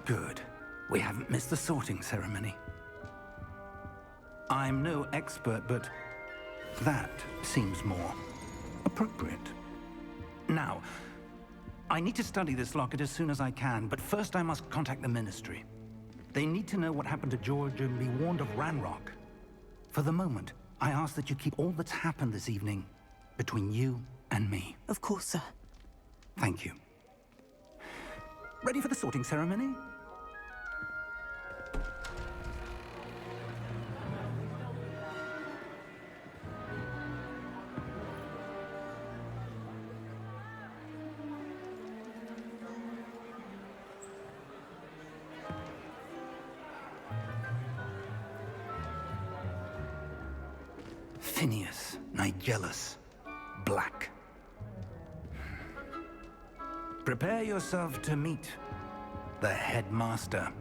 Good. We haven't missed the sorting ceremony. I'm no expert, but that seems more appropriate. Now, I need to study this locket as soon as I can, but first I must contact the Ministry. They need to know what happened to George and be warned of Ranrock. For the moment, I ask that you keep all that's happened this evening between you and me. Of course, sir. Thank you. Ready for the sorting ceremony? Phineas, Nigellus, Black. Prepare yourself to meet the headmaster.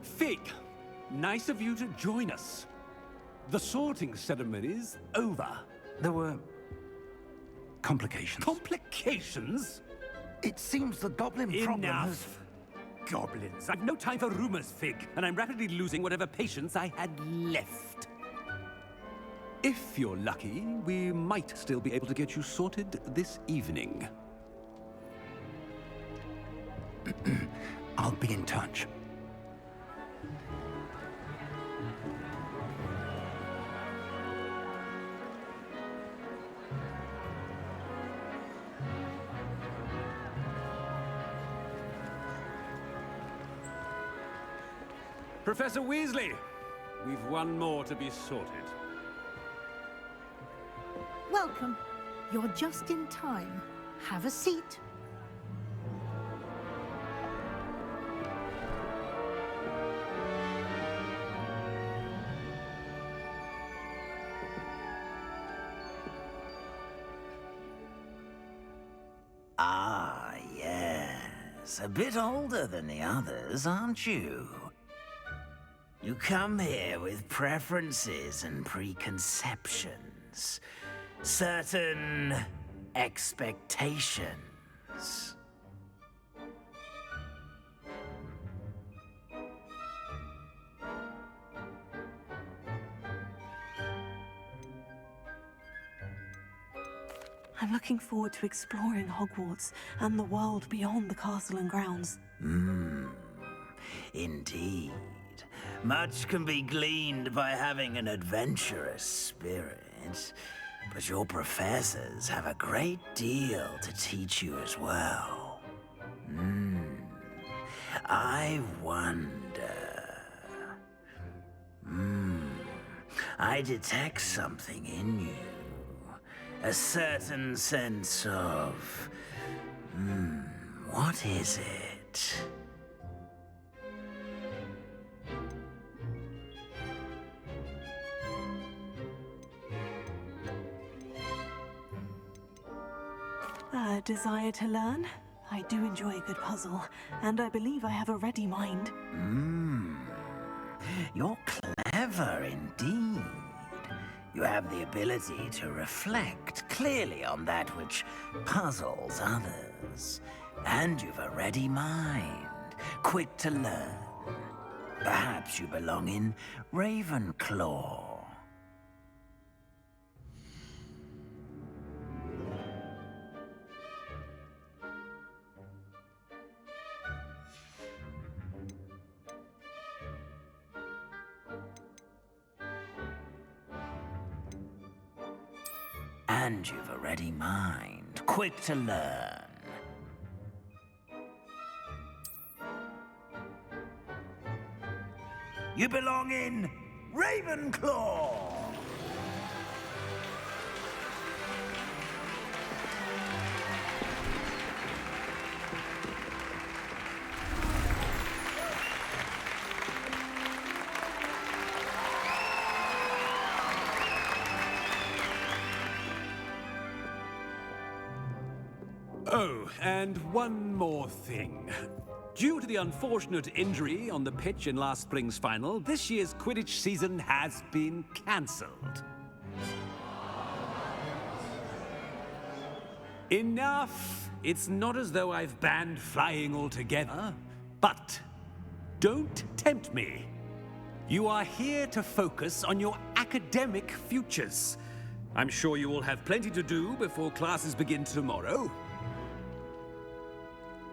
Fig, nice of you to join us. The sorting ceremony's over. There were complications. Complications? It seems the goblin problem has... Enough! Goblins. I've no time for rumors, Fig, and I'm rapidly losing whatever patience I had left. If you're lucky, we might still be able to get you sorted this evening. I'll be in touch. Professor Weasley, we've one more to be sorted. Welcome. You're just in time. Have a seat. Ah, yes. A bit older than the others, aren't you? You come here with preferences and preconceptions. Certain expectations. I'm looking forward to exploring Hogwarts and the world beyond the castle and grounds. Indeed. Much can be gleaned by having an adventurous spirit. But your professors have a great deal to teach you as well. I wonder... I detect something in you. A certain sense of... what is it? A desire to learn? I do enjoy a good puzzle, and I believe I have a ready mind. You're clever indeed. You have the ability to reflect clearly on that which puzzles others. And you've a ready mind, quick to learn. Perhaps you belong in Ravenclaw. And you've a ready mind, quick to learn. You belong in Ravenclaw! Oh, and one more thing. Due to the unfortunate injury on the pitch in last spring's final, this year's Quidditch season has been cancelled. Enough! It's not as though I've banned flying altogether, but don't tempt me. You are here to focus on your academic futures. I'm sure you will have plenty to do before classes begin tomorrow.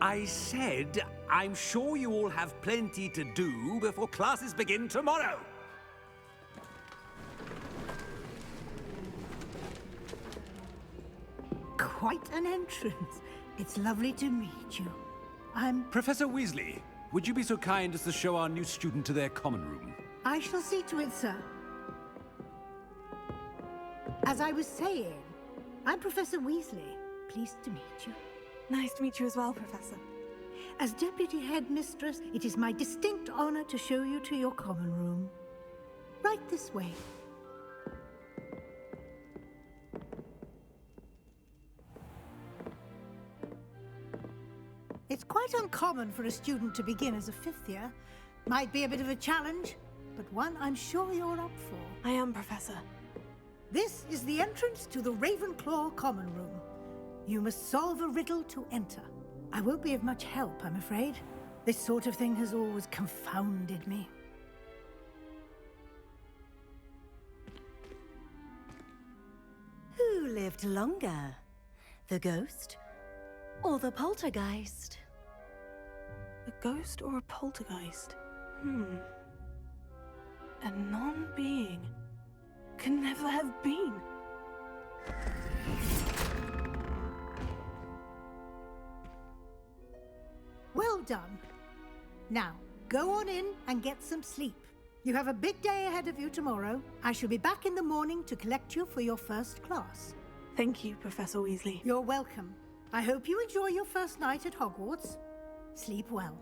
I said, I'm sure you all have plenty to do before classes begin tomorrow. Quite an entrance. It's lovely to meet you. I'm... Professor Weasley, would you be so kind as to show our new student to their common room? I shall see to it, sir. As I was saying, I'm Professor Weasley. Pleased to meet you. Nice to meet you as well, Professor. As Deputy Headmistress, it is my distinct honor to show you to your common room. Right this way. It's quite uncommon for a student to begin as a fifth year. Might be a bit of a challenge, but one I'm sure you're up for. I am, Professor. This is the entrance to the Ravenclaw common room. You must solve a riddle to enter. I won't be of much help, I'm afraid. This sort of thing has always confounded me. Who lived longer? The ghost or the poltergeist? A ghost or a poltergeist? A non-being can never have been. Well done. Now, go on in and get some sleep. You have a big day ahead of you tomorrow. I shall be back in the morning to collect you for your first class. Thank you, Professor Weasley. You're welcome. I hope you enjoy your first night at Hogwarts. Sleep well.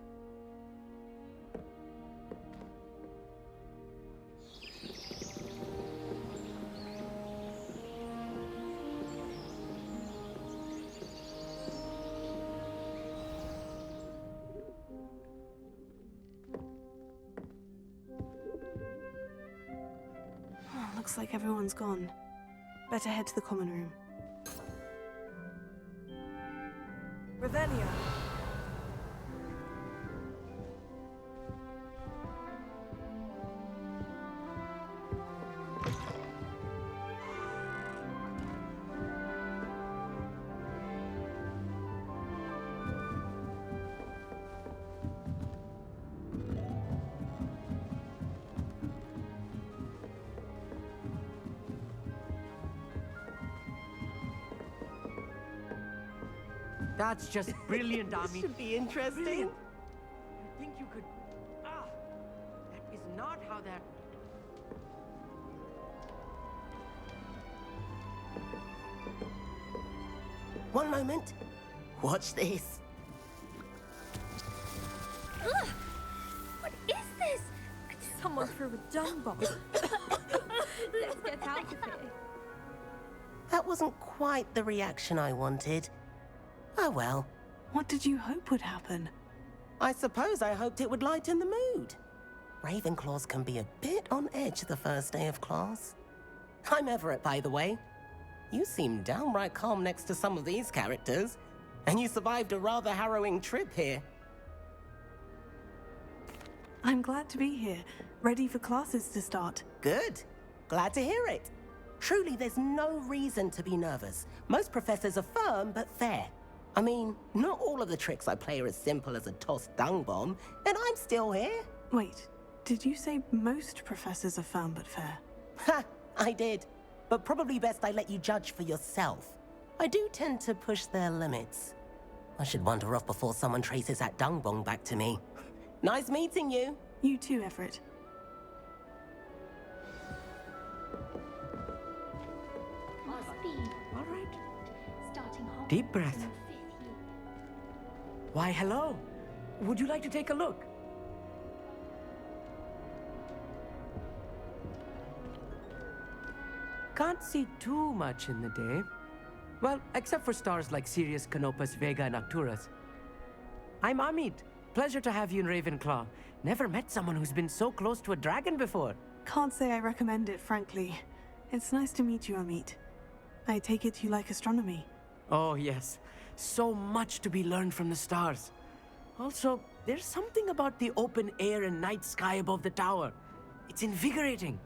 Looks like everyone's gone. Better head to the common room. Revelio. That's just brilliant, Ami. This should be interesting. Brilliant. You think you could... that is not how that... One moment. Watch this. Ugh! What is this? Someone threw a dung bomb. Let's get out of here. That wasn't quite the reaction I wanted. Oh well. What did you hope would happen? I suppose I hoped it would lighten the mood. Ravenclaws can be a bit on edge the first day of class. I'm Everett, by the way. You seem downright calm next to some of these characters, and you survived a rather harrowing trip here. I'm glad to be here, ready for classes to start. Good. Glad to hear it. Truly, there's no reason to be nervous. Most professors are firm but fair. I mean, not all of the tricks I play are as simple as a tossed dung bomb, and I'm still here. Wait, did you say most professors are firm but fair? Ha! I did. But probably best I let you judge for yourself. I do tend to push their limits. I should wander off before someone traces that dung bomb back to me. Nice meeting you. You too, Everett. Must be. All right. Starting Hogwarts Deep breath. in the 5th year. Why, hello. Would you like to take a look? Can't see too much in the day. Well, except for stars like Sirius, Canopus, Vega, and Arcturus. I'm Amit. Pleasure to have you in Ravenclaw. Never met someone who's been so close to a dragon before. Can't say I recommend it, frankly. It's nice to meet you, Amit. I take it you like astronomy. Oh, yes. So much to be learned from the stars. Also, there's something about the open air and night sky above the tower. It's invigorating.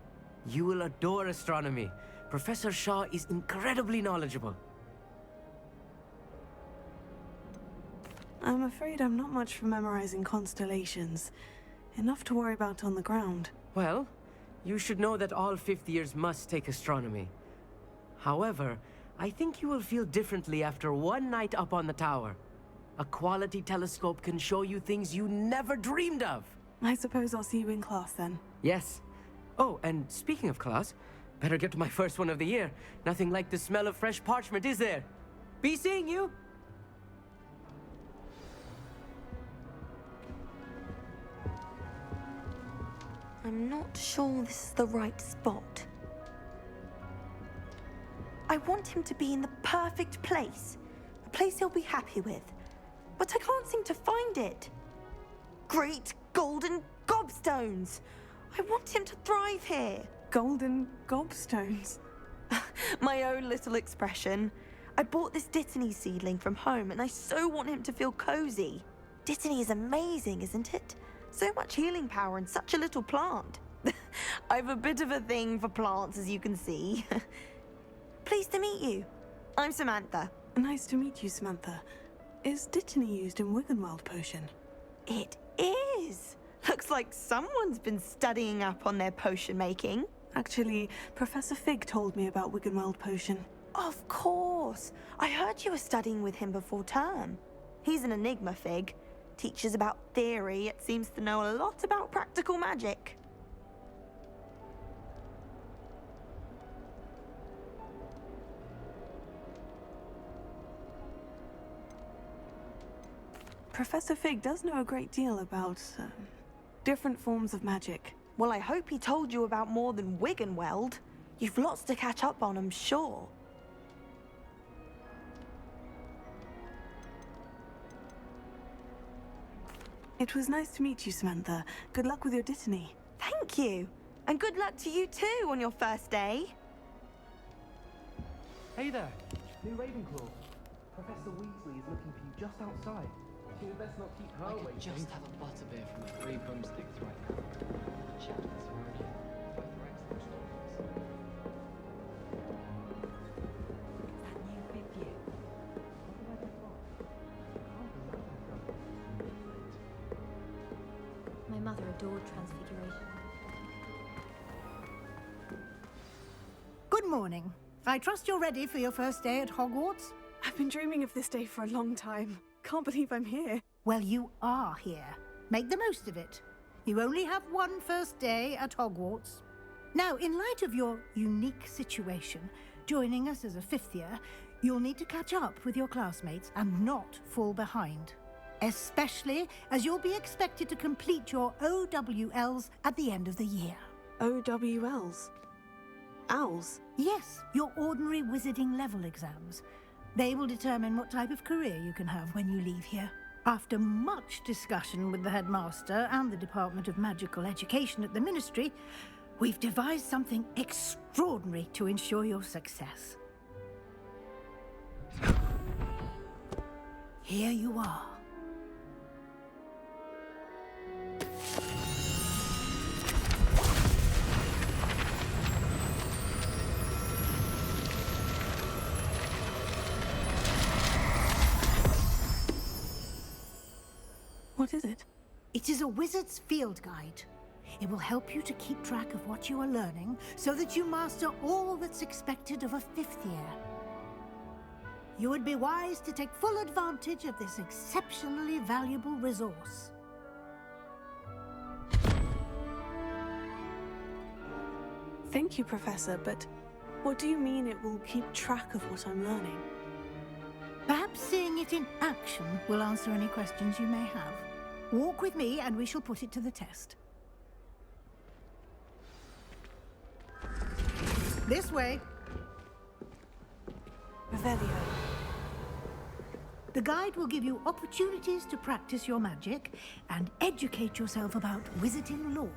You will adore astronomy. Professor Shaw is incredibly knowledgeable. I'm afraid I'm not much for memorizing constellations. Enough to worry about on the ground. Well, you should know that all fifth years must take astronomy. However, I think you will feel differently after one night up on the tower. A quality telescope can show you things you never dreamed of. I suppose I'll see you in class then. Yes. Oh, and speaking of class, better get to my first one of the year. Nothing like the smell of fresh parchment, is there? Be seeing you! I'm not sure this is the right spot. I want him to be in the perfect place. A place he'll be happy with. But I can't seem to find it. Great golden gobstones! I want him to thrive here. Golden gobstones. My own little expression. I bought this Dittany seedling from home and I so want him to feel cozy. Dittany is amazing, isn't it? So much healing power in such a little plant. I've a bit of a thing for plants, as you can see. Pleased to meet you. I'm Samantha. Nice to meet you, Samantha. Is Dittany used in Wiggenweld potion? It is. Looks like someone's been studying up on their potion making. Actually, Professor Fig told me about Wiggenweld potion. Of course. I heard you were studying with him before term. He's an enigma, Fig. Teaches about theory, yet seems to know a lot about practical magic. Professor Fig does know a great deal about different forms of magic. Well, I hope he told you about more than Wiggenweld. You've lots to catch up on, I'm sure. It was nice to meet you, Samantha. Good luck with your Dittany. Thank you. And good luck to you too on your first day. Hey there, new Ravenclaw. Professor Weasley is looking for you just outside. You best not keep her waiting. Just have a butterbeer from the Three Broomsticks right now. Chapters around here. Both are excellent stories. That new fifth year. My mother adored Transfiguration. Good morning. I trust you're ready for your first day at Hogwarts? I've been dreaming of this day for a long time. Can't believe I'm here. Well, you are here. Make the most of it. You only have one first day at Hogwarts. Now, in light of your unique situation, joining us as a fifth year, you'll need to catch up with your classmates and not fall behind. Especially as you'll be expected to complete your OWLs at the end of the year. OWLs? Owls? Yes, your ordinary wizarding level exams. They will determine what type of career you can have when you leave here. After much discussion with the headmaster and the Department of Magical Education at the Ministry, we've devised something extraordinary to ensure your success. Here you are. What is it? It is a wizard's field guide. It will help you to keep track of what you are learning so that you master all that's expected of a fifth year. You would be wise to take full advantage of this exceptionally valuable resource. Thank you, Professor, but what do you mean it will keep track of what I'm learning? Perhaps seeing it in action will answer any questions you may have. Walk with me and we shall put it to the test. This way. Revelio. The guide will give you opportunities to practice your magic and educate yourself about wizarding lore.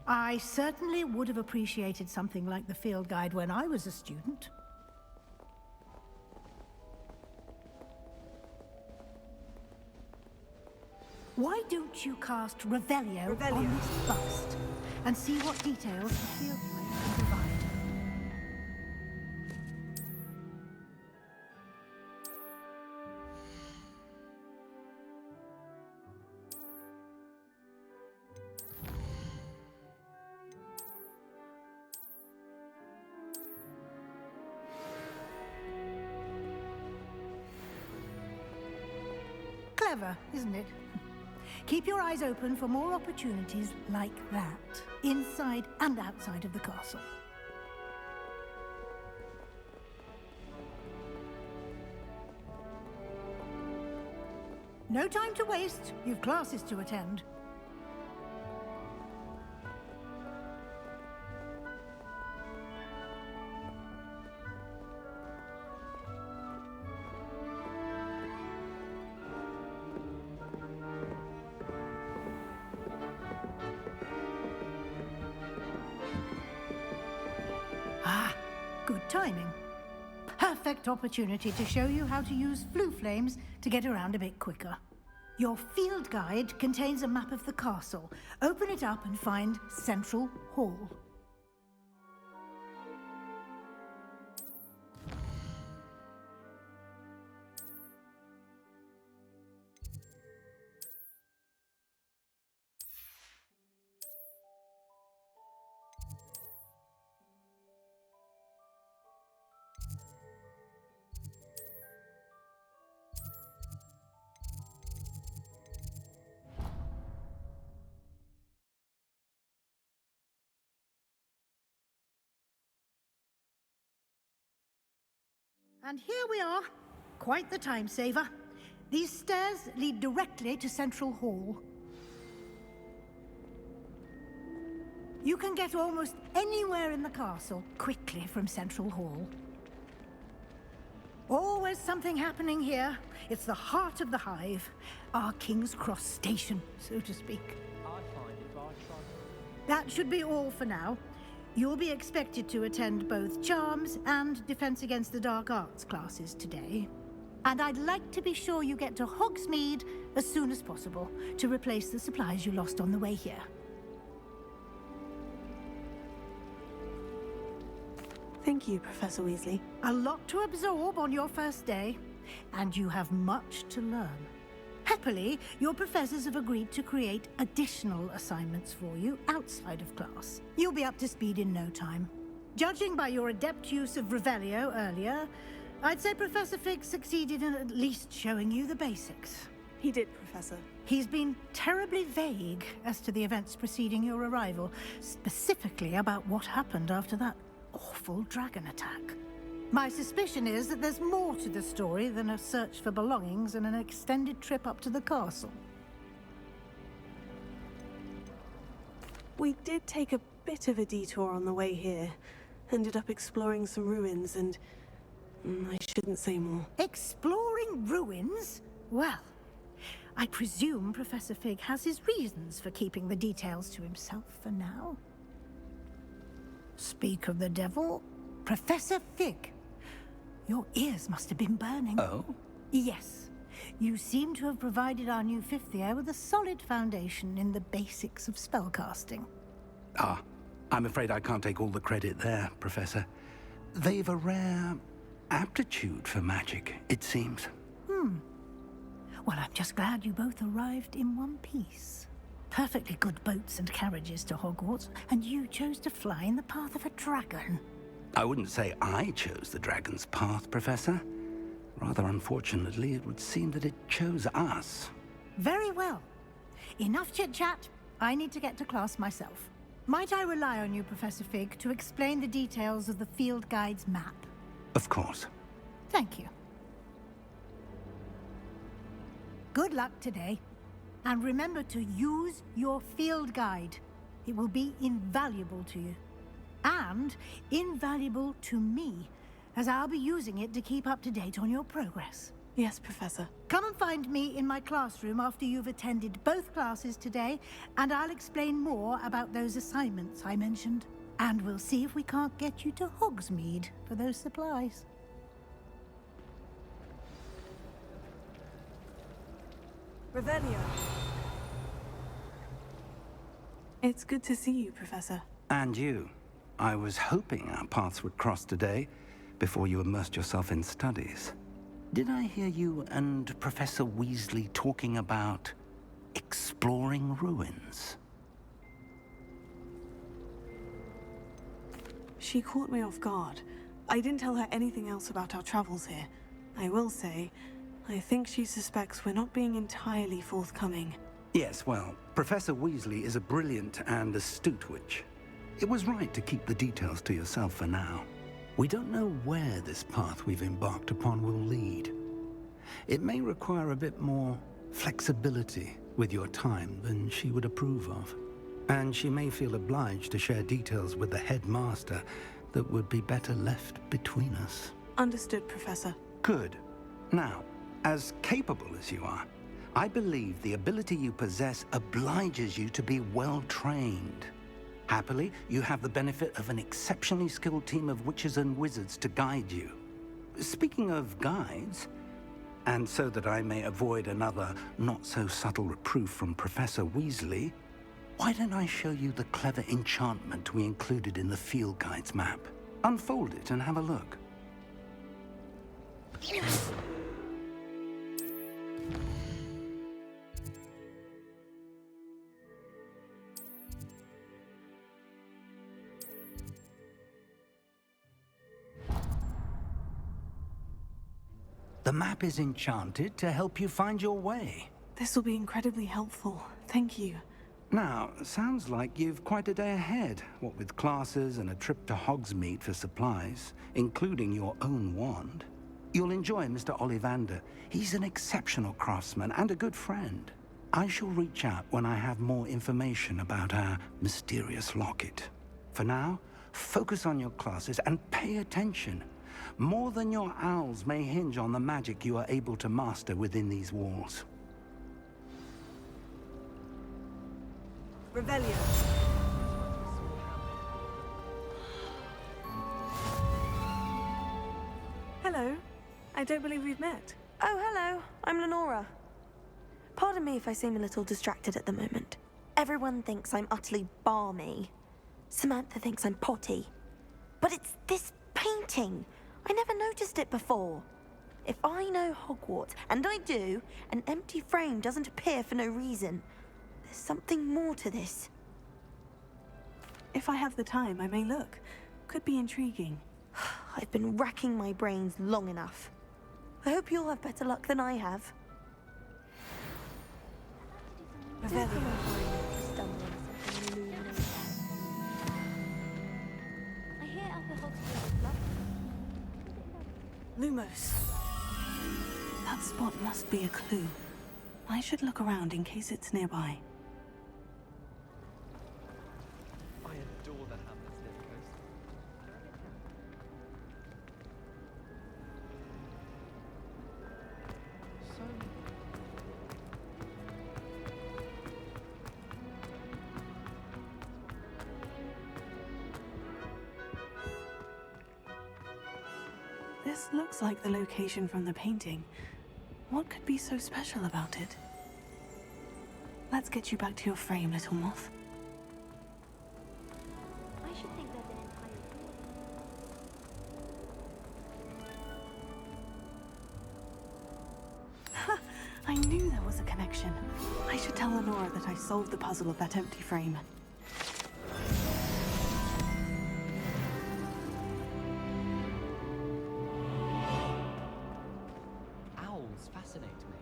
I certainly would have appreciated something like the field guide when I was a student. Why don't you cast Revelio on this bust and see what details the field guide can provide? Clever, isn't it? Keep your eyes open for more opportunities like that, inside and outside of the castle. No time to waste. You've classes to attend. Ah, good timing. Perfect opportunity to show you how to use flue flames to get around a bit quicker. Your field guide contains a map of the castle. Open it up and find Central Hall. And here we are. Quite the time saver. These stairs lead directly to Central Hall. You can get almost anywhere in the castle quickly from Central Hall. Always something happening here. It's the heart of the hive. Our King's Cross station, so to speak. That should be all for now. You'll be expected to attend both Charms and Defense Against the Dark Arts classes today. And I'd like to be sure you get to Hogsmeade as soon as possible to replace the supplies you lost on the way here. Thank you, Professor Weasley. A lot to absorb on your first day, and you have much to learn. Happily, your professors have agreed to create additional assignments for you outside of class. You'll be up to speed in no time. Judging by your adept use of Revelio earlier, I'd say Professor Fig succeeded in at least showing you the basics. He did, Professor. He's been terribly vague as to the events preceding your arrival, specifically about what happened after that awful dragon attack. My suspicion is that there's more to the story than a search for belongings and an extended trip up to the castle. We did take a bit of a detour on the way here. Ended up exploring some ruins and... I shouldn't say more. Exploring ruins? Well, I presume Professor Fig has his reasons for keeping the details to himself for now. Speak of the devil, Professor Fig. Your ears must have been burning. Oh? Yes. You seem to have provided our new fifth year with a solid foundation in the basics of spellcasting. Ah, I'm afraid I can't take all the credit there, Professor. They've a rare aptitude for magic, it seems. Well, I'm just glad you both arrived in one piece. Perfectly good boats and carriages to Hogwarts, and you chose to fly in the path of a dragon. I wouldn't say I chose the dragon's path, Professor. Rather unfortunately, it would seem that it chose us. Very well. Enough chit-chat. I need to get to class myself. Might I rely on you, Professor Fig, to explain the details of the field guide's map? Of course. Thank you. Good luck today. And remember to use your field guide. It will be invaluable to you. And invaluable to me, as I'll be using it to keep up to date on your progress. Yes, Professor. Come and find me in my classroom after you've attended both classes today, and I'll explain more about those assignments I mentioned. And we'll see if we can't get you to Hogsmeade for those supplies. Revelio. It's good to see you, Professor. And you. I was hoping our paths would cross today, before you immersed yourself in studies. Did I hear you and Professor Weasley talking about exploring ruins? She caught me off guard. I didn't tell her anything else about our travels here. I will say, I think she suspects we're not being entirely forthcoming. Yes, well, Professor Weasley is a brilliant and astute witch. It was right to keep the details to yourself for now. We don't know where this path we've embarked upon will lead. It may require a bit more flexibility with your time than she would approve of. And she may feel obliged to share details with the headmaster that would be better left between us. Understood, Professor. Good. Now, as capable as you are, I believe the ability you possess obliges you to be well-trained. Happily, you have the benefit of an exceptionally skilled team of witches and wizards to guide you. Speaking of guides, and so that I may avoid another not-so-subtle reproof from Professor Weasley, why don't I show you the clever enchantment we included in the field guide's map? Unfold it and have a look. The map is enchanted to help you find your way. This will be incredibly helpful. Thank you. Now, sounds like you've quite a day ahead, what with classes and a trip to Hogsmeade for supplies, including your own wand. You'll enjoy Mr. Ollivander. He's an exceptional craftsman and a good friend. I shall reach out when I have more information about our mysterious locket. For now, focus on your classes and pay attention. More than your owls may hinge on the magic you are able to master within these walls. Revelio. Hello. I don't believe we've met. Oh, hello. I'm Lenora. Pardon me if I seem a little distracted at the moment. Everyone thinks I'm utterly balmy. Samantha thinks I'm potty. But it's this painting. I never noticed it before. If I know Hogwarts, and I do, an empty frame doesn't appear for no reason. There's something more to this. If I have the time, I may look. Could be intriguing. I've been racking my brains long enough. I hope you'll have better luck than I have. Revelio. I hear Alpha Hogsmeade is lovely. Lumos. That spot must be a clue. I should look around in case it's nearby. I adore the hamlets near the coast. So... This looks like the location from the painting. What could be so special about it? Let's get you back to your frame, little moth. I should think there's an entire Ha! I knew there was a connection. I should tell Lenora that I solved the puzzle of that empty frame. Owls fascinate me.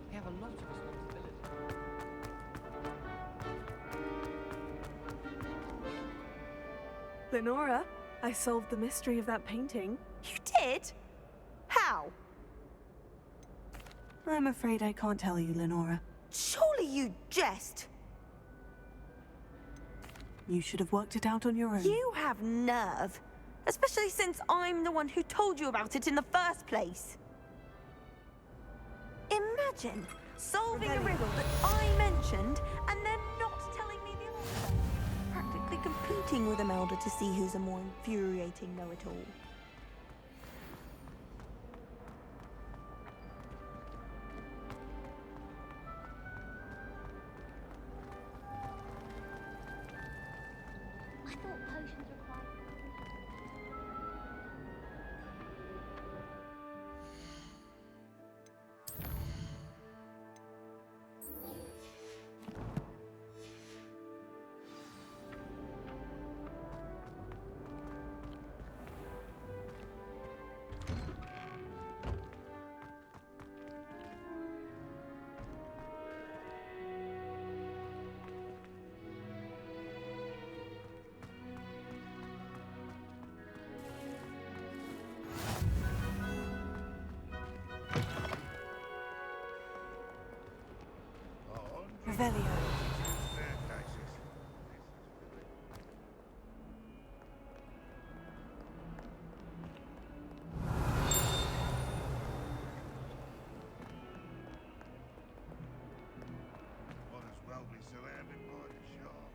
They have a lot of responsibility. Lenora, I solved the mystery of that painting. You did? How? I'm afraid I can't tell you, Lenora. Surely you jest. You should have worked it out on your own. You have nerve. Especially since I'm the one who told you about it in the first place. Imagine solving a riddle that I mentioned and then not telling me the answer. Practically competing with Imelda to see who's a more infuriating know-it-all. I thought potions required. Revelio. Might as well be surrounded by the shop.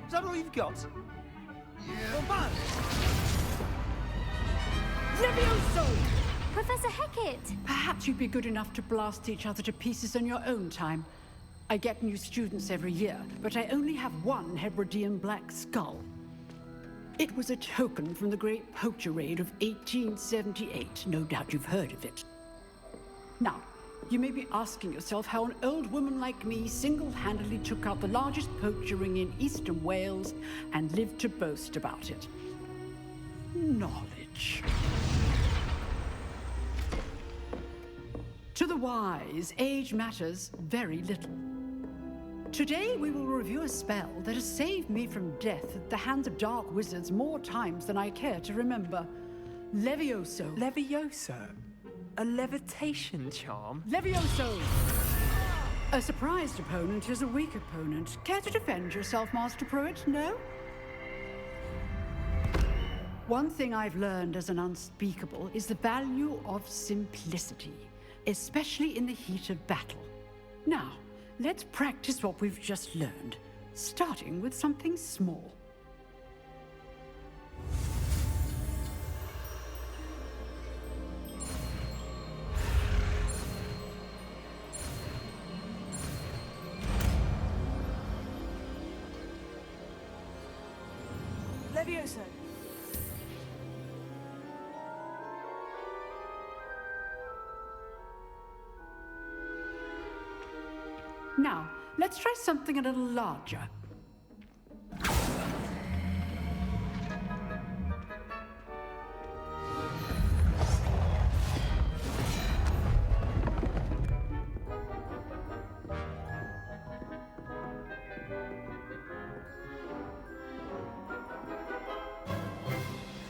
Is that all you've got? Yeah. Levioso! Professor Hecat! Perhaps you'd be good enough to blast each other to pieces in your own time. I get new students every year, but I only have one Hebridean black skull. It was a token from the Great Poacher Raid of 1878. No doubt you've heard of it. Now, you may be asking yourself how an old woman like me single-handedly took out the largest poacher ring in eastern Wales and lived to boast about it. Knowledge. To the wise, age matters very little. Today we will review a spell that has saved me from death at the hands of dark wizards more times than I care to remember. Levioso. Levioso? A levitation charm? Levioso! A surprised opponent is a weak opponent. Care to defend yourself, Master Pruitt? No? One thing I've learned as an unspeakable is the value of simplicity, especially in the heat of battle. Now, let's practice what we've just learned, starting with something small. Levioso. Now, let's try something a little larger.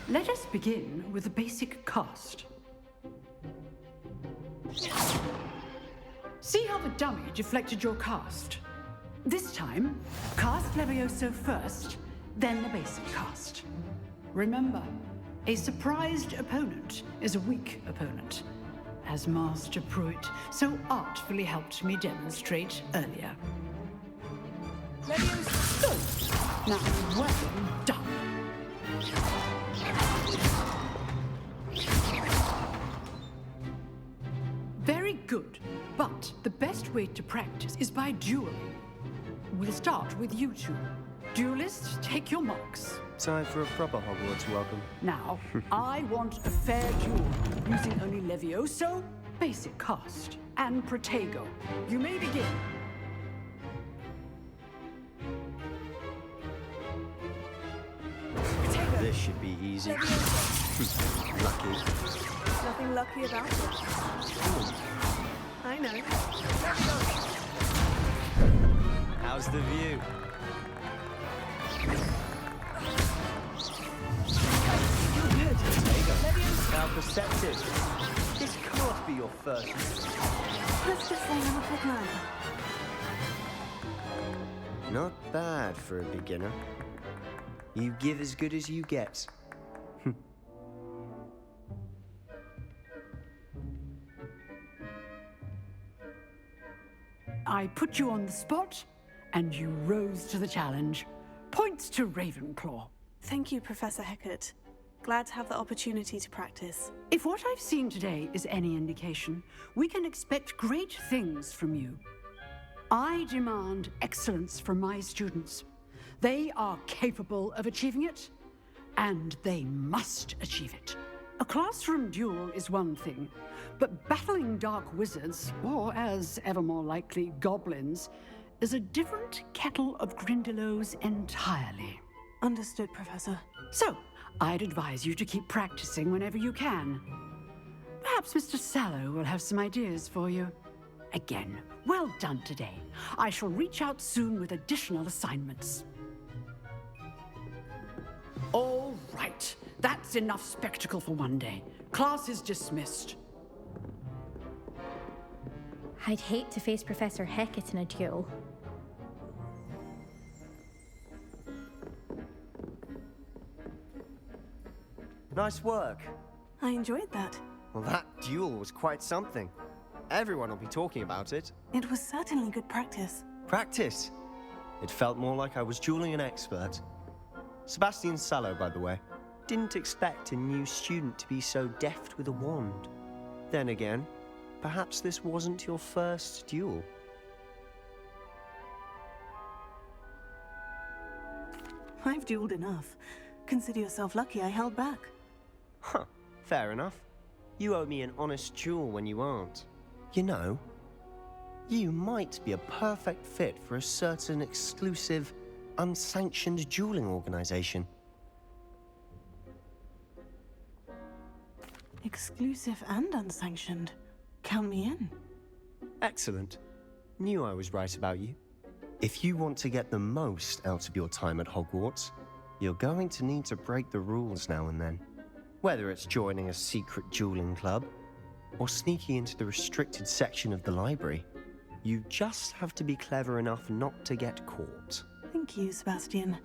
Let us begin with a basic cast. See how the dummy deflected your cast? This time, cast Levioso first, then the basic cast. Remember, a surprised opponent is a weak opponent, as Master Pruitt so artfully helped me demonstrate earlier. Levioso! Now, well done. Very good, but the best way to practice is by dueling. We'll start with you two. Duelists, take your marks. Time for a proper Hogwarts welcome. Now, I want a fair duel, using only Levioso, basic cast, and Protego. You may begin. Protego. This should be easy. Levioso. Lucky. There's nothing lucky about it. I know. How's the view? You're good. How perceptive. This can't be your first. Let's just say I'm a quick learner. Not bad for a beginner. You give as good as you get. I put you on the spot, and you rose to the challenge. Points to Ravenclaw. Thank you, Professor Hecat. Glad to have the opportunity to practice. If what I've seen today is any indication, we can expect great things from you. I demand excellence from my students. They are capable of achieving it, and they must achieve it. A classroom duel is one thing, but battling dark wizards, or as ever more likely, goblins, is a different kettle of Grindylows entirely. Understood, Professor. So, I'd advise you to keep practicing whenever you can. Perhaps Mr. Sallow will have some ideas for you. Again, well done today. I shall reach out soon with additional assignments. All right, that's enough spectacle for one day. Class is dismissed. I'd hate to face Professor Hecat in a duel. Nice work. I enjoyed that. Well, that duel was quite something. Everyone will be talking about it. It was certainly good practice. Practice. It felt more like I was dueling an expert. Sebastian Sallow, by the way. Didn't expect a new student to be so deft with a wand. Then again, perhaps this wasn't your first duel. I've dueled enough. Consider yourself lucky I held back. Huh, fair enough. You owe me an honest duel when you aren't. You know, you might be a perfect fit for a certain exclusive, unsanctioned dueling organization. Exclusive and unsanctioned. Count me in. Excellent. Knew I was right about you. If you want to get the most out of your time at Hogwarts, you're going to need to break the rules now and then. Whether it's joining a secret dueling club, or sneaking into the restricted section of the library, you just have to be clever enough not to get caught. Thank you, Sebastian.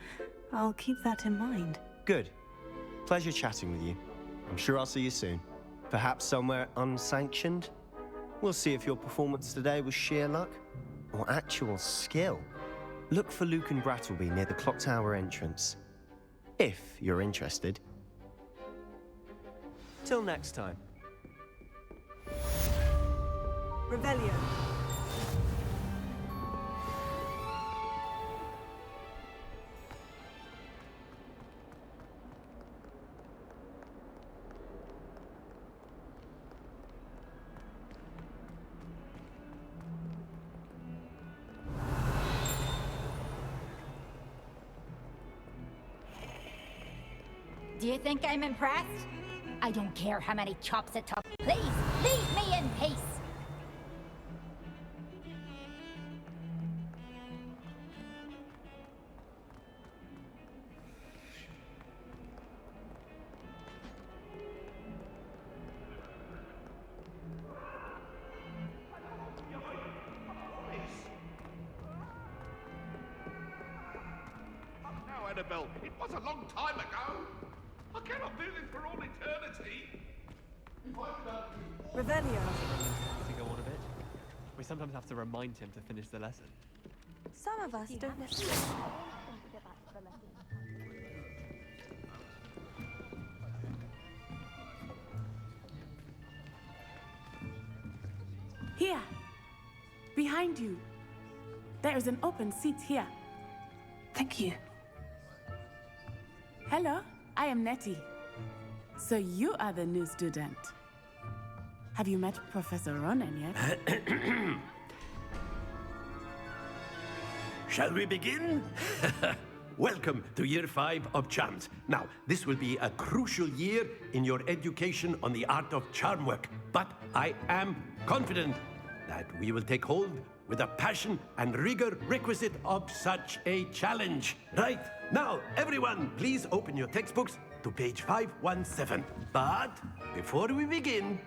I'll keep that in mind. Good. Pleasure chatting with you. I'm sure I'll see you soon. Perhaps somewhere unsanctioned? We'll see if your performance today was sheer luck or actual skill. Look for Luke and Brattleby near the clock tower entrance. If you're interested. Till next time. Revelio. Do you think I'm impressed? I don't care how many chops it took. Please, leave me in peace! Now, Annabelle, it was a long time ago. I cannot do this for all eternity. Revelio. To go on a bit, we sometimes have to remind him to finish the lesson. Some of us don't necessarily. Here. Behind you. There is an open seat here. Thank you. Hello, I am Nettie. So you are the new student. Have you met Professor Ronan yet? Shall we begin? Welcome to Year 5 of Charms. Now, this will be a crucial year in your education on the art of charm work, but I am confident that we will take hold with the passion and rigor requisite of such a challenge. Right, now, everyone, please open your textbooks to page 517. But before we begin,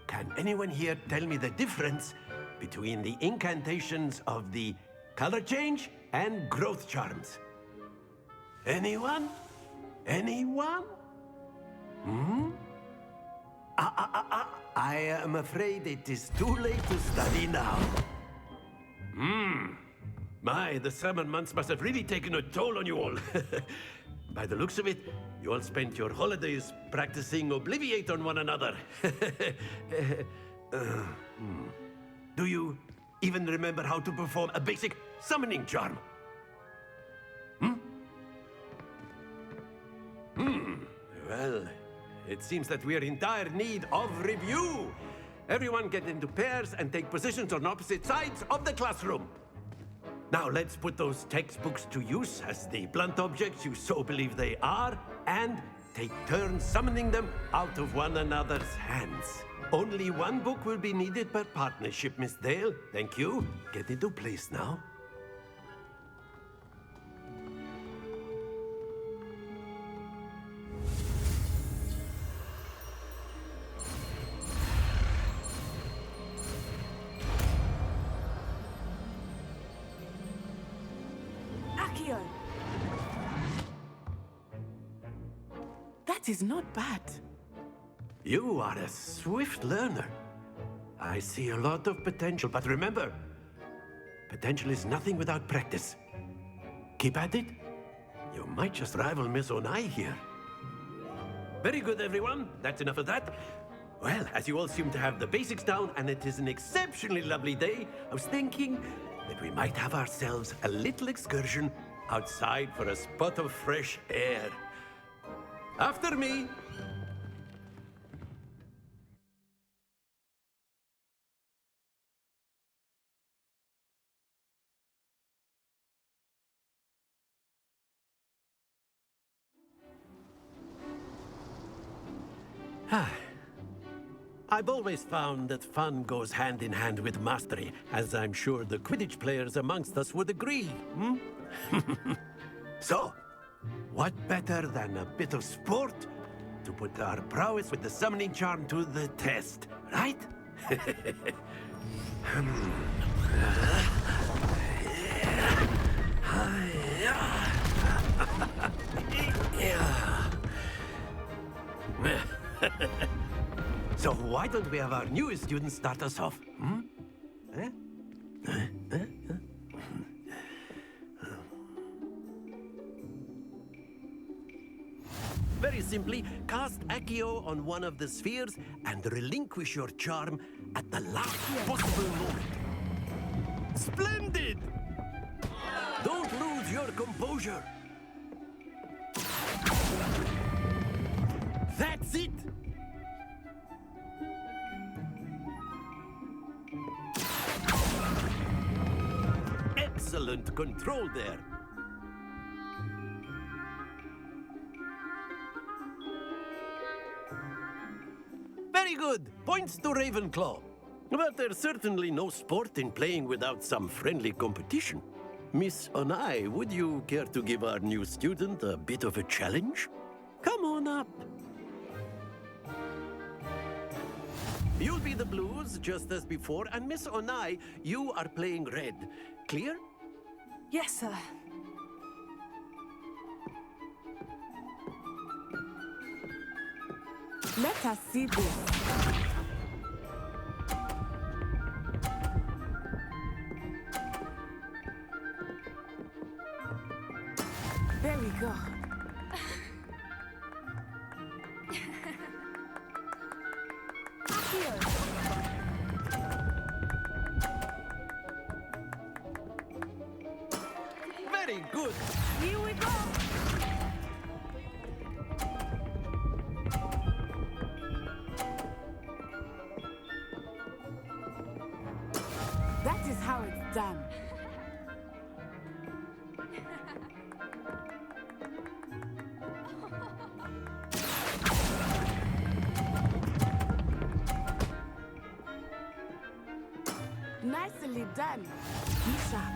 can anyone here tell me the difference between the incantations of the color change and growth charms? Anyone? Anyone? I am afraid it is too late to study now. My, the summer months must have really taken a toll on you all. By the looks of it, you all spent your holidays practicing Obliviate on one another. Do you even remember how to perform a basic summoning charm? Well, it seems that we are in dire need of review. Everyone get into pairs and take positions on opposite sides of the classroom. Now let's put those textbooks to use as the blunt objects you so believe they are, and take turns summoning them out of one another's hands. Only one book will be needed per partnership, Miss Dale. Thank you. Get into place now. That is not bad. You are a swift learner. I see a lot of potential, but remember, potential is nothing without practice. Keep at it. You might just rival Miss Onai here. Very good, everyone. That's enough of that. Well, as you all seem to have the basics down, and it is an exceptionally lovely day, I was thinking that we might have ourselves a little excursion outside for a spot of fresh air. After me. I've always found that fun goes hand in hand with mastery, as I'm sure the Quidditch players amongst us would agree. So, what better than a bit of sport to put our prowess with the summoning charm to the test, right? So why don't we have our newest student start us off? Very simply, cast Accio on one of the spheres and relinquish your charm at the last possible moment. Splendid! Don't lose your composure. That's it! Excellent control there. Very good. Points to Ravenclaw. But there's certainly no sport in playing without some friendly competition. Miss Onai, would you care to give our new student a bit of a challenge? Come on up. You'll be the blues, just as before, and Miss Onai, you are playing red. Clear? Yes, sir. Let us see this. There we go. Very good. Here we go. That is how it's done. Nicely done. Be sharp.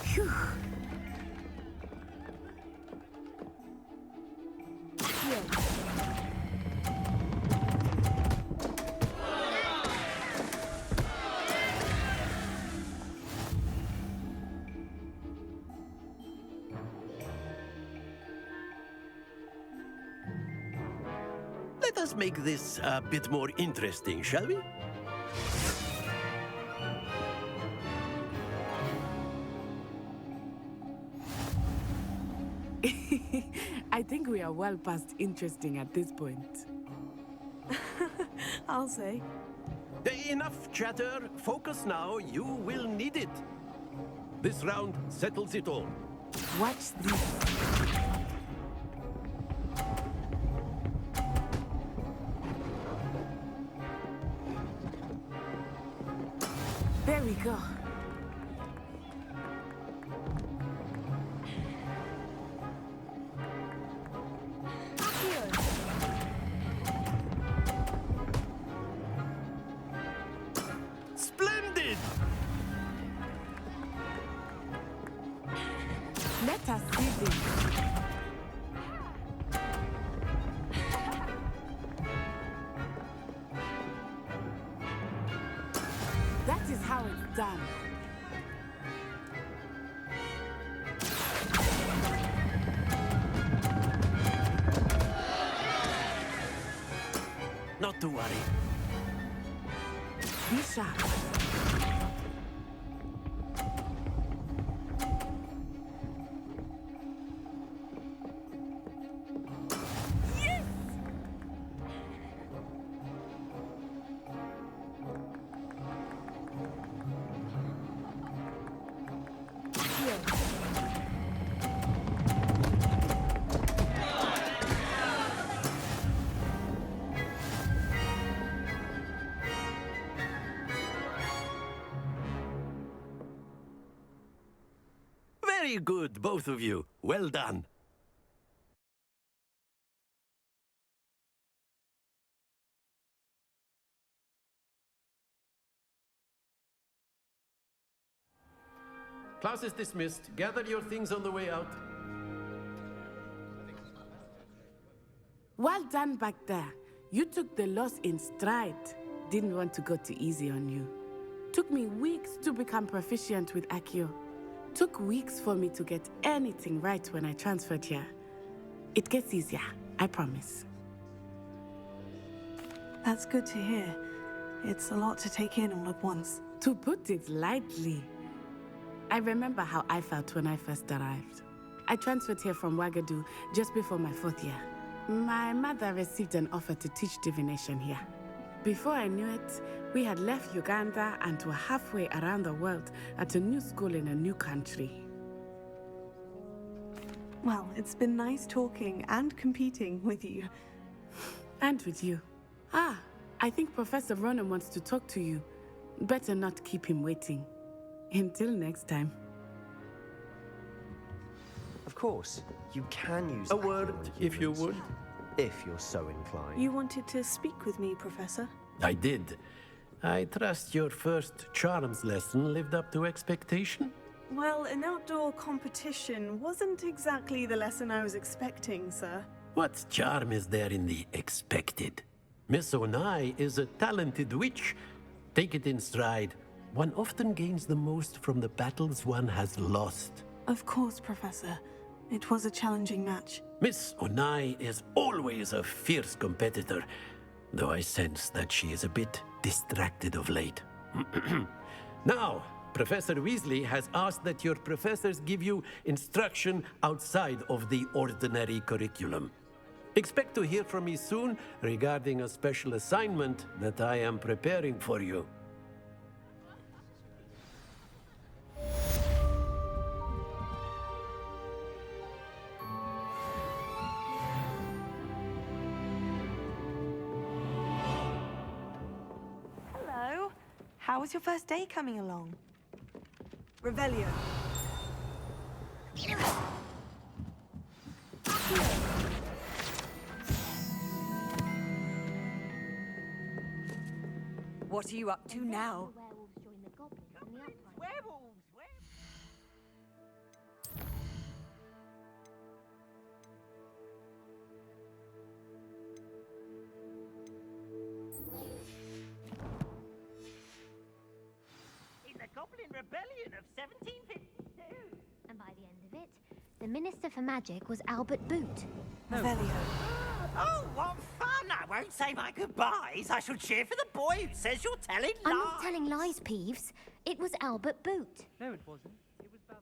Phew. Let us make this a bit more interesting, shall we? I think we are well past interesting at this point. I'll say. Enough chatter. Focus now. You will need it. This round settles it all. Watch this. There we go. Splendid! Let us see this. That is how it's done. Not to worry. Be sharp. Yes! Very good, both of you. Well done. Class is dismissed. Gather your things on the way out. Well done back there. You took the loss in stride. Didn't want to go too easy on you. Took me weeks to become proficient with Accio. Took weeks for me to get anything right when I transferred here. It gets easier, I promise. That's good to hear. It's a lot to take in all at once. To put it lightly, I remember how I felt when I first arrived. I transferred here from Wagadu just before my 4th year. My mother received an offer to teach divination here. Before I knew it, we had left Uganda and were halfway around the world at a new school in a new country. Well, it's been nice talking and competing with you. And with you. Ah, I think Professor Ronan wants to talk to you. Better not keep him waiting. Until next time. Of course, you can use a word, if you would. If you're so inclined. You wanted to speak with me, Professor? I did. I trust your first charms lesson lived up to expectation? Well, an outdoor competition wasn't exactly the lesson I was expecting, sir. What charm is there in the expected? Miss Onai is a talented witch. Take it in stride. One often gains the most from the battles one has lost. Of course, Professor. It was a challenging match. Miss Onai is always a fierce competitor, though I sense that she is a bit distracted of late. Now, Professor Weasley has asked that your professors give you instruction outside of the ordinary curriculum. Expect to hear from me soon regarding a special assignment that I am preparing for you. Hello. How was your first day coming along? Revelio. What are you up to now? In the Goblin Rebellion of 1752. And by the end of it, the Minister for Magic was Albert Boot. Oh, what fun! I won't say my goodbyes. I shall cheer for the boy who says you're telling lies. I'm not telling lies, Peeves. It was Albert Boot. No, it wasn't. It was Basil.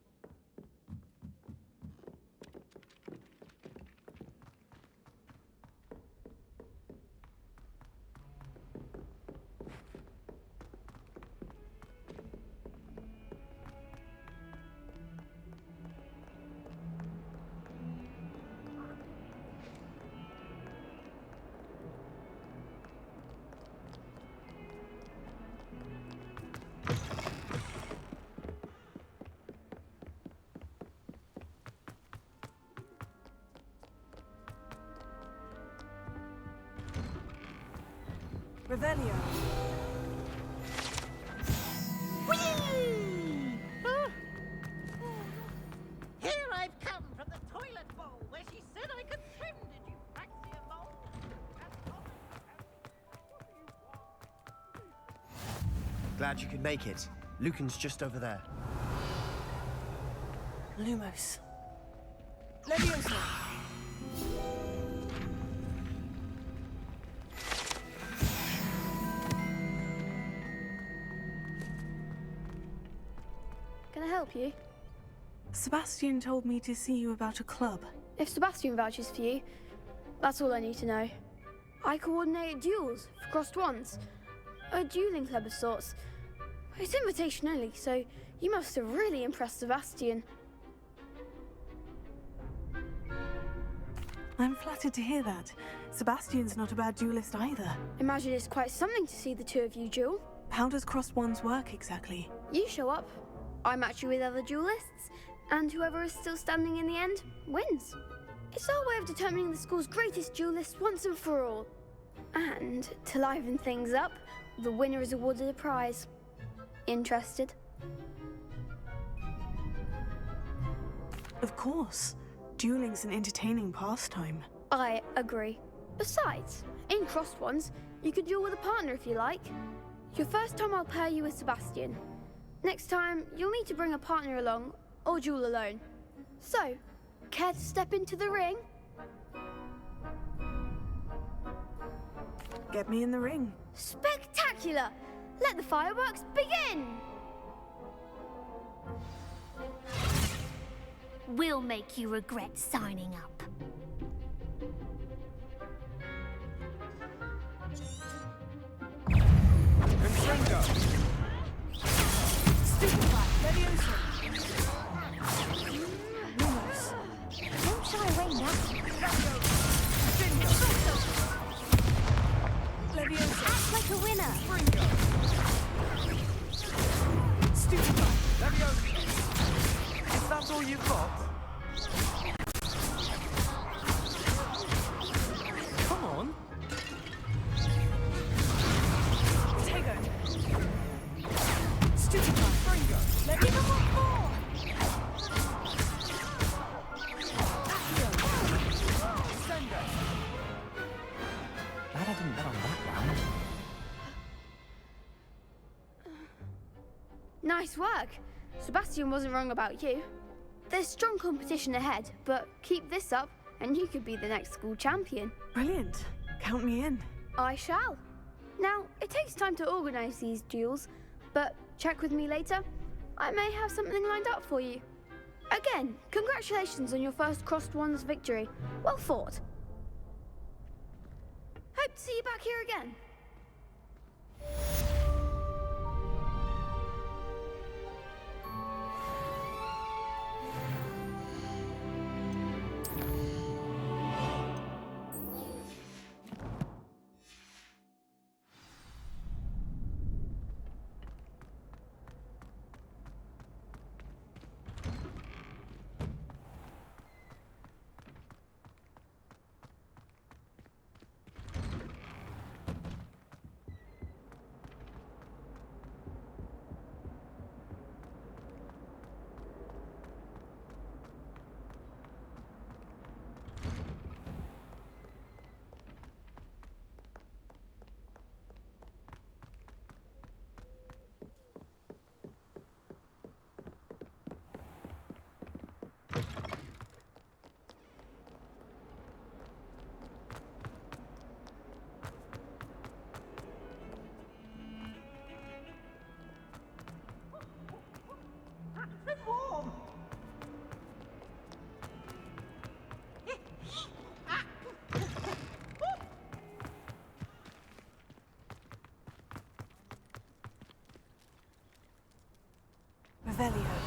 Revelio. Here I've come from the toilet bowl where she said I could swim. Did you fancy a bowl? Glad you could make it. Lucan's just over there. Lumos. Leviosa. Can I help you? Sebastian told me to see you about a club. If Sebastian vouches for you, that's all I need to know. I coordinate duels for crossed wands. A dueling club of sorts. It's invitation only, so you must have really impressed Sebastian. I'm flattered to hear that. Sebastian's not a bad duelist either. Imagine it's quite something to see the two of you duel. How does crossed wands work exactly? You show up, I match you with other duelists, and whoever is still standing in the end wins. It's our way of determining the school's greatest duelist once and for all. And to liven things up, the winner is awarded a prize. Interested? Of course. Dueling's an entertaining pastime. I agree. Besides, in crossed ones, you could duel with a partner if you like. Your first time I'll pair you with Sebastian. Next time, you'll need to bring a partner along, or duel alone. So, care to step into the ring? Get me in the ring. Spectacular! Let the fireworks begin! We'll make you regret signing up. Confringo! Stupefy! Leviosa! Lumos! Don't shy away now. Leviosa! Act like a winner. Stupefy! Leviosa! Is that all you've got? Come on. Tego! Stupefy! Fringo! Let me know what for! Glad I didn't bet on that one. Nice work. Sebastian wasn't wrong about you. There's strong competition ahead, but keep this up and you could be the next school champion. Brilliant. Count me in. I shall. Now, it takes time to organise these duels, but check with me later. I may have something lined up for you. Again, congratulations on your first crossed wands victory. Well fought. Hope to see you back here again. Revelio.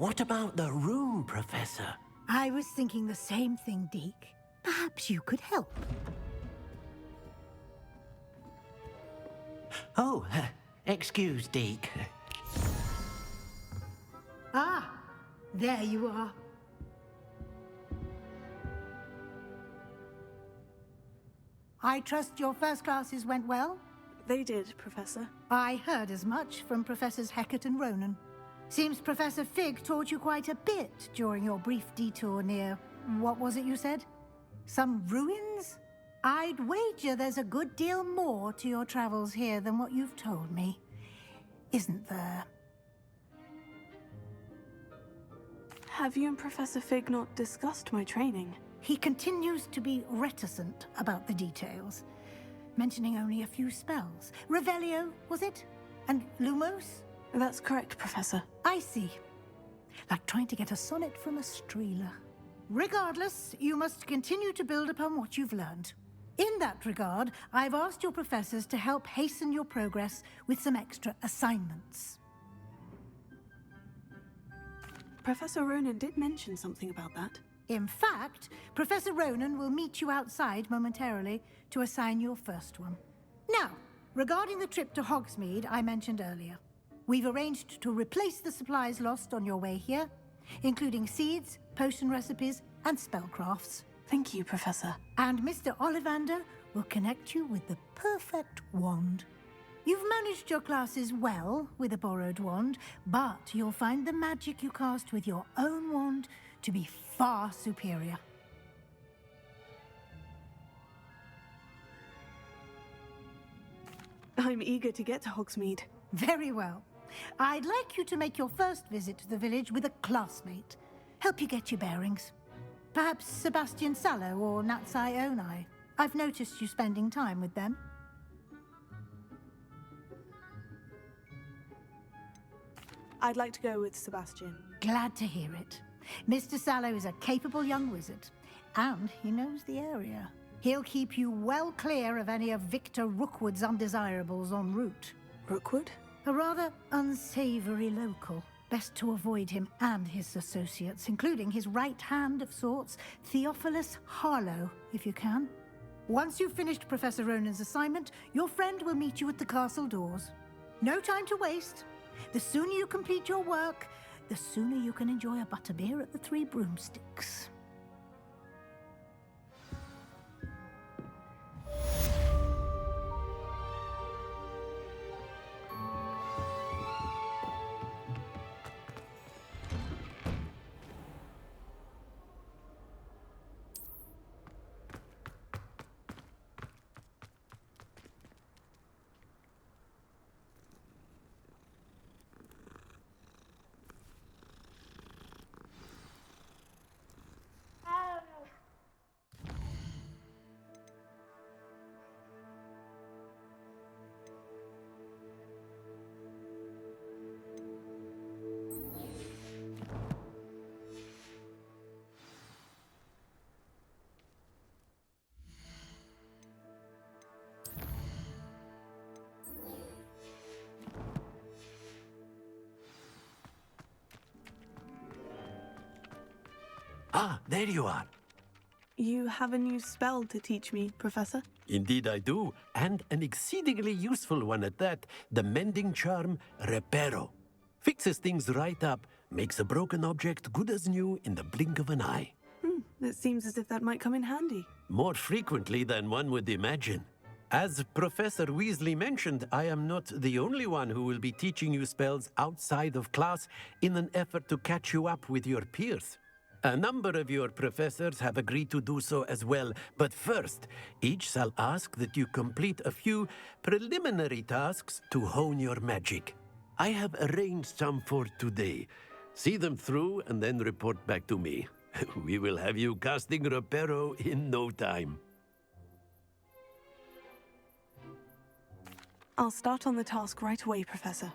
What about the room, Professor? I was thinking the same thing, Deke. Perhaps you could help. Oh, excuse, Deke. Ah, there you are. I trust your first classes went well? They did, Professor. I heard as much from Professors Hecat and Ronan. Seems Professor Fig taught you quite a bit during your brief detour near... what was it you said? Some ruins? I'd wager there's a good deal more to your travels here than what you've told me. Isn't there? Have you and Professor Fig not discussed my training? He continues to be reticent about the details, mentioning only a few spells. Revelio, was it? And Lumos? That's correct, Professor. I see. Like trying to get a sonnet from a streeler. Regardless, you must continue to build upon what you've learned. In that regard, I've asked your professors to help hasten your progress with some extra assignments. Professor Ronan did mention something about that. In fact, Professor Ronan will meet you outside momentarily to assign your first one. Now, regarding the trip to Hogsmeade I mentioned earlier, we've arranged to replace the supplies lost on your way here, including seeds, potion recipes, and spellcrafts. Thank you, Professor. And Mr. Ollivander will connect you with the perfect wand. You've managed your classes well with a borrowed wand, but you'll find the magic you cast with your own wand to be far superior. I'm eager to get to Hogsmeade. Very well. I'd like you to make your first visit to the village with a classmate. Help you get your bearings. Perhaps Sebastian Sallow or Natsai Onai. I've noticed you spending time with them. I'd like to go with Sebastian. Glad to hear it. Mr. Sallow is a capable young wizard, and he knows the area. He'll keep you well clear of any of Victor Rookwood's undesirables en route. Rookwood? A rather unsavory local. Best to avoid him and his associates, including his right hand of sorts, Theophilus Harlow, if you can. Once you've finished Professor Ronan's assignment, your friend will meet you at the castle doors. No time to waste. The sooner you complete your work, the sooner you can enjoy a butterbeer at the Three Broomsticks. Ah, there you are. You have a new spell to teach me, Professor? Indeed I do, and an exceedingly useful one at that. The mending charm, Reparo. Fixes things right up, makes a broken object good as new in the blink of an eye. It seems as if that might come in handy. More frequently than one would imagine. As Professor Weasley mentioned, I am not the only one who will be teaching you spells outside of class in an effort to catch you up with your peers. A number of your professors have agreed to do so as well, but first, each shall ask that you complete a few preliminary tasks to hone your magic. I have arranged some for today. See them through and then report back to me. We will have you casting Reparo in no time. I'll start on the task right away, Professor.